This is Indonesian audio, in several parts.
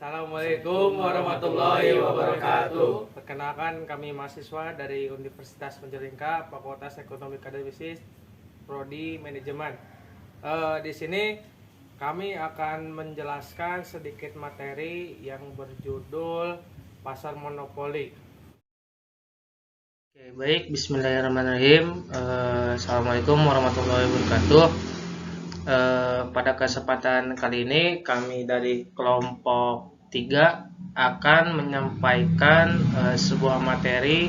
Assalamualaikum warahmatullahi wabarakatuh. Perkenalkan, kami mahasiswa dari Universitas Penjalingka, Fakultas Ekonomi Akademis, Prodi Manajemen. Di sini kami akan menjelaskan sedikit materi yang berjudul pasar monopoli. Oke, baik, Bismillahirrahmanirrahim. Assalamualaikum warahmatullahi wabarakatuh. Pada kesempatan kali ini kami dari kelompok 3 akan menyampaikan sebuah materi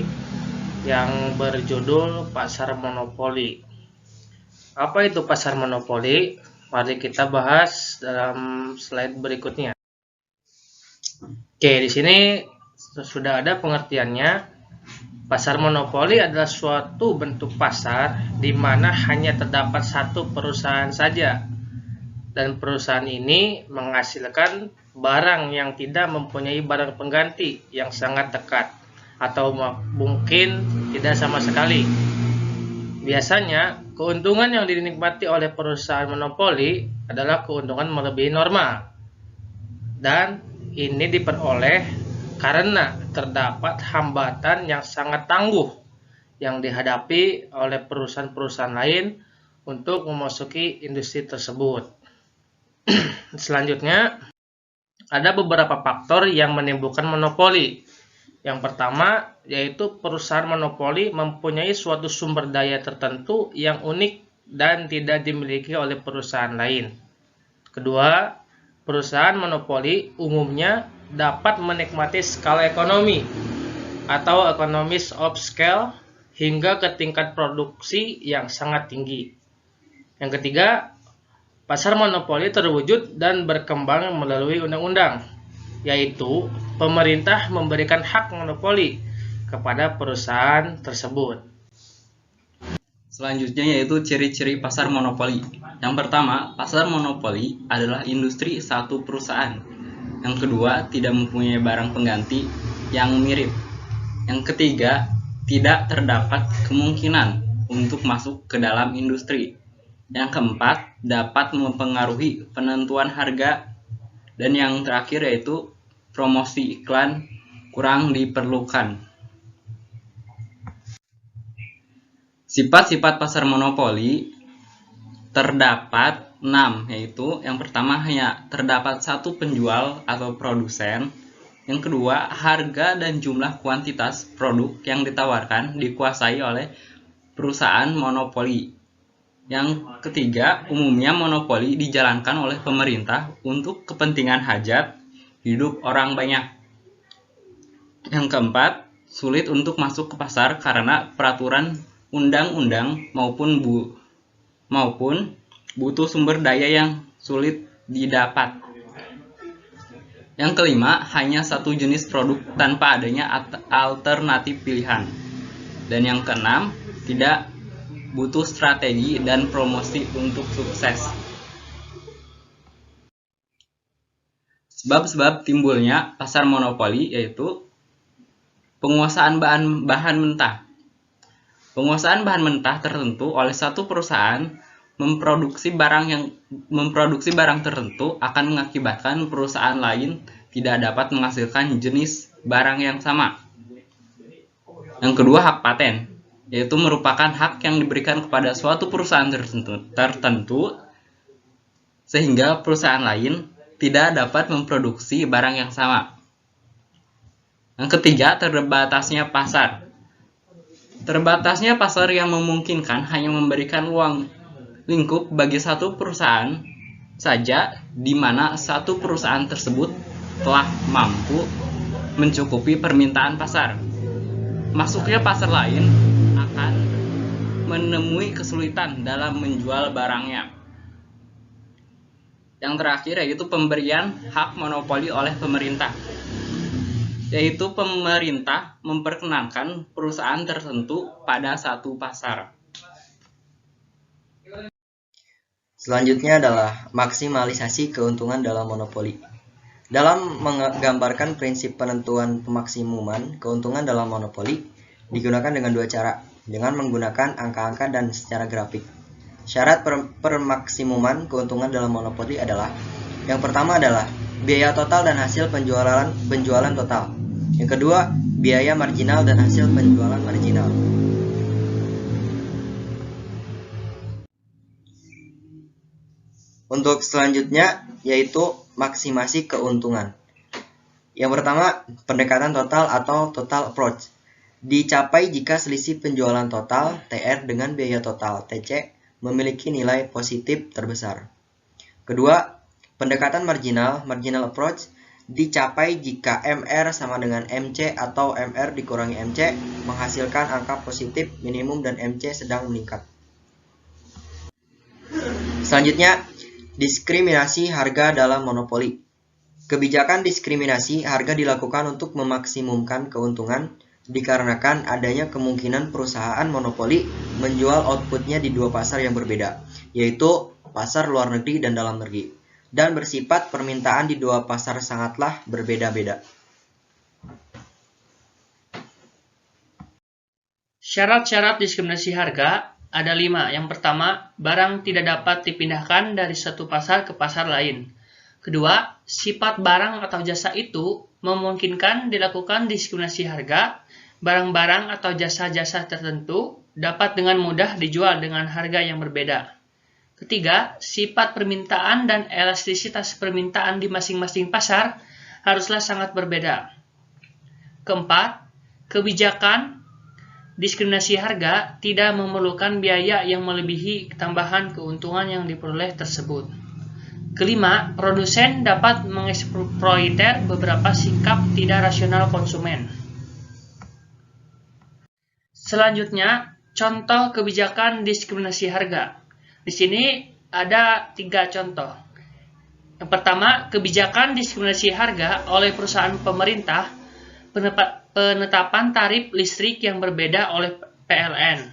yang berjudul pasar monopoli. Apa itu pasar monopoli? Mari kita bahas dalam slide berikutnya. Oke, di sini sudah ada pengertiannya. Pasar monopoli adalah suatu bentuk pasar di mana hanya terdapat satu perusahaan saja, dan perusahaan ini menghasilkan barang yang tidak mempunyai barang pengganti yang sangat dekat atau mungkin tidak sama sekali. Biasanya, keuntungan yang dinikmati oleh perusahaan monopoli adalah keuntungan melebihi normal, dan ini diperoleh karena terdapat hambatan yang sangat tangguh yang dihadapi oleh perusahaan-perusahaan lain untuk memasuki industri tersebut. Selanjutnya, ada beberapa faktor yang menimbulkan monopoli. Yang pertama, yaitu perusahaan monopoli mempunyai suatu sumber daya tertentu yang unik dan tidak dimiliki oleh perusahaan lain. Kedua, perusahaan monopoli umumnya dapat menikmati skala ekonomi atau economies of scale hingga ke tingkat produksi yang sangat tinggi. Yang ketiga, pasar monopoli terwujud dan berkembang melalui undang-undang, yaitu pemerintah memberikan hak monopoli kepada perusahaan tersebut. Selanjutnya yaitu ciri-ciri pasar monopoli. Yang pertama, pasar monopoli adalah industri satu perusahaan. Yang kedua, tidak mempunyai barang pengganti yang mirip. Yang ketiga, tidak terdapat kemungkinan untuk masuk ke dalam industri. Yang keempat, dapat mempengaruhi penentuan harga. Dan yang terakhir yaitu promosi iklan kurang diperlukan. Sifat-sifat pasar monopoli terdapat 6, yaitu yang pertama hanya terdapat satu penjual atau produsen. Yang kedua, harga dan jumlah kuantitas produk yang ditawarkan dikuasai oleh perusahaan monopoli. Yang ketiga, umumnya monopoli dijalankan oleh pemerintah untuk kepentingan hajat hidup orang banyak. Yang keempat, sulit untuk masuk ke pasar karena peraturan undang-undang maupun butuh sumber daya yang sulit didapat. Yang kelima, hanya satu jenis produk tanpa adanya alternatif pilihan. Dan yang keenam, tidak butuh strategi dan promosi untuk sukses. Sebab-sebab timbulnya pasar monopoli yaitu penguasaan bahan mentah. Penguasaan bahan mentah tertentu oleh satu perusahaan memproduksi barang tertentu akan mengakibatkan perusahaan lain tidak dapat menghasilkan jenis barang yang sama. Yang kedua, hak paten, yaitu merupakan hak yang diberikan kepada suatu perusahaan tertentu sehingga perusahaan lain tidak dapat memproduksi barang yang sama. Yang ketiga, terbatasnya pasar. Terbatasnya pasar yang memungkinkan hanya memberikan ruang lingkup bagi satu perusahaan saja, di mana satu perusahaan tersebut telah mampu mencukupi permintaan pasar. Masuknya pasar lain akan menemui kesulitan dalam menjual barangnya. Yang terakhir yaitu pemberian hak monopoli oleh pemerintah, yaitu pemerintah memperkenankan perusahaan tertentu pada satu pasar. Selanjutnya adalah maksimalisasi keuntungan dalam monopoli. Dalam menggambarkan prinsip penentuan pemaksimuman keuntungan dalam monopoli, digunakan dengan dua cara, dengan menggunakan angka-angka dan secara grafik. Syarat permaksimuman keuntungan dalam monopoli adalah, yang pertama adalah biaya total dan hasil penjualan total. Yang kedua, biaya marginal dan hasil penjualan marginal. Untuk selanjutnya yaitu maksimasi keuntungan. Yang pertama, pendekatan total atau total approach. Dicapai jika selisih penjualan total TR dengan biaya total TC memiliki nilai positif terbesar. Kedua, pendekatan marginal approach, dicapai jika MR sama dengan MC atau MR dikurangi MC menghasilkan angka positif minimum dan MC sedang meningkat. Selanjutnya, diskriminasi harga dalam monopoli. Kebijakan diskriminasi harga dilakukan untuk memaksimumkan keuntungan dikarenakan adanya kemungkinan perusahaan monopoli menjual outputnya di dua pasar yang berbeda, yaitu pasar luar negeri dan dalam negeri, dan bersifat permintaan di dua pasar sangatlah berbeda-beda. Syarat-syarat diskriminasi harga ada 5. Yang pertama, barang tidak dapat dipindahkan dari satu pasar ke pasar lain. Kedua, sifat barang atau jasa itu memungkinkan dilakukan diskriminasi harga. Barang-barang atau jasa-jasa tertentu dapat dengan mudah dijual dengan harga yang berbeda. Ketiga, sifat permintaan dan elastisitas permintaan di masing-masing pasar haruslah sangat berbeda. Keempat, kebijakan diskriminasi harga tidak memerlukan biaya yang melebihi tambahan keuntungan yang diperoleh tersebut. Kelima, produsen dapat mengeksploiter beberapa sikap tidak rasional konsumen. Selanjutnya, contoh kebijakan diskriminasi harga. Di sini ada 3 contoh. Yang pertama, kebijakan diskriminasi harga oleh perusahaan pemerintah, penetapan tarif listrik yang berbeda oleh PLN.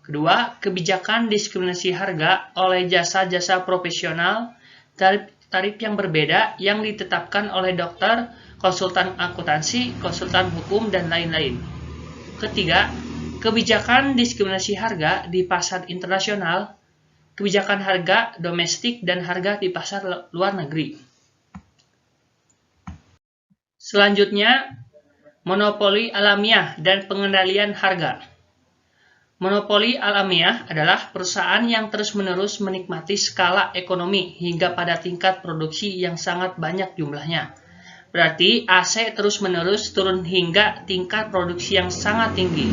Kedua, kebijakan diskriminasi harga oleh jasa-jasa profesional, tarif yang berbeda yang ditetapkan oleh dokter, konsultan akuntansi, konsultan hukum, dan lain-lain. Ketiga, kebijakan diskriminasi harga di pasar internasional, kebijakan harga domestik, dan harga di pasar luar negeri. Selanjutnya, monopoli alamiah dan pengendalian harga. Monopoli alamiah adalah perusahaan yang terus-menerus menikmati skala ekonomi hingga pada tingkat produksi yang sangat banyak jumlahnya. Berarti AC terus-menerus turun hingga tingkat produksi yang sangat tinggi.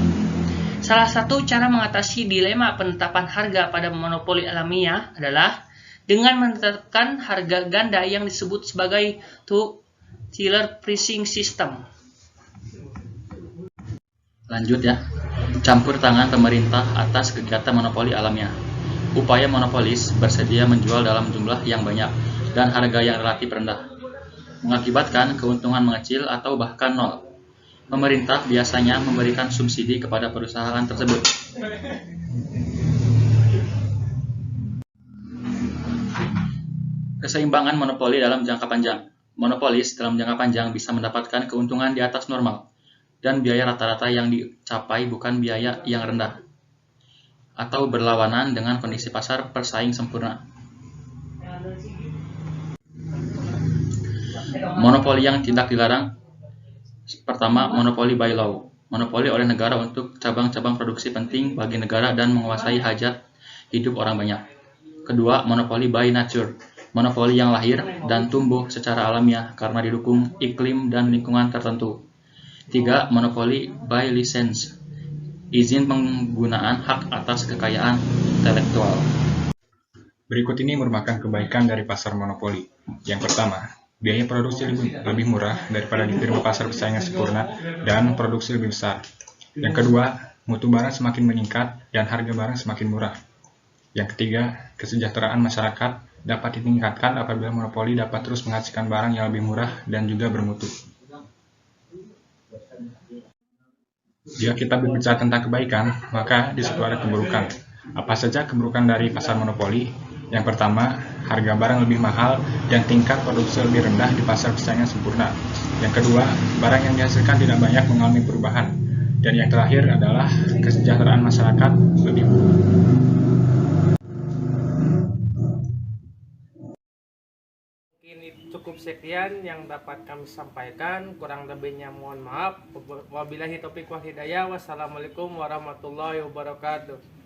Salah satu cara mengatasi dilema penetapan harga pada monopoli alamiah adalah dengan menetapkan harga ganda yang disebut sebagai two-tier pricing system. Lanjut ya, campur tangan pemerintah atas kegiatan monopoli alamiah. Upaya monopolis bersedia menjual dalam jumlah yang banyak dan harga yang relatif rendah, mengakibatkan keuntungan mengecil atau bahkan nol. Pemerintah biasanya memberikan subsidi kepada perusahaan tersebut. Keseimbangan monopoli dalam jangka panjang. Monopolis dalam jangka panjang bisa mendapatkan keuntungan di atas normal, dan biaya rata-rata yang dicapai bukan biaya yang rendah, atau berlawanan dengan kondisi pasar bersaing sempurna. Monopoli yang tidak dilarang. Pertama, monopoli by law. Monopoli oleh negara untuk cabang-cabang produksi penting bagi negara dan menguasai hajat hidup orang banyak. Kedua, monopoli by nature. Monopoli yang lahir dan tumbuh secara alamiah karena didukung iklim dan lingkungan tertentu. 3. Monopoli by license. Izin penggunaan hak atas kekayaan intelektual. Berikut ini merupakan kebaikan dari pasar monopoli. Yang pertama, biaya produksi lebih murah daripada di firma pasar persaingan sempurna dan produksi lebih besar. Yang kedua, mutu barang semakin meningkat dan harga barang semakin murah. Yang ketiga, kesejahteraan masyarakat dapat ditingkatkan apabila monopoli dapat terus menghasilkan barang yang lebih murah dan juga bermutu. Jika kita berbicara tentang kebaikan, maka di situ ada keburukan. Apa saja keburukan dari pasar monopoli? Yang pertama, harga barang lebih mahal dan tingkat produksi lebih rendah di pasar persaingan sempurna. Yang kedua, barang yang dihasilkan tidak banyak mengalami perubahan. Dan yang terakhir adalah kesejahteraan masyarakat lebih buruk. Mungkin cukup sekian yang dapat kami sampaikan. Kurang lebihnya mohon maaf. Wabillahi taufiq wal hidayah. Wassalamualaikum warahmatullahi wabarakatuh.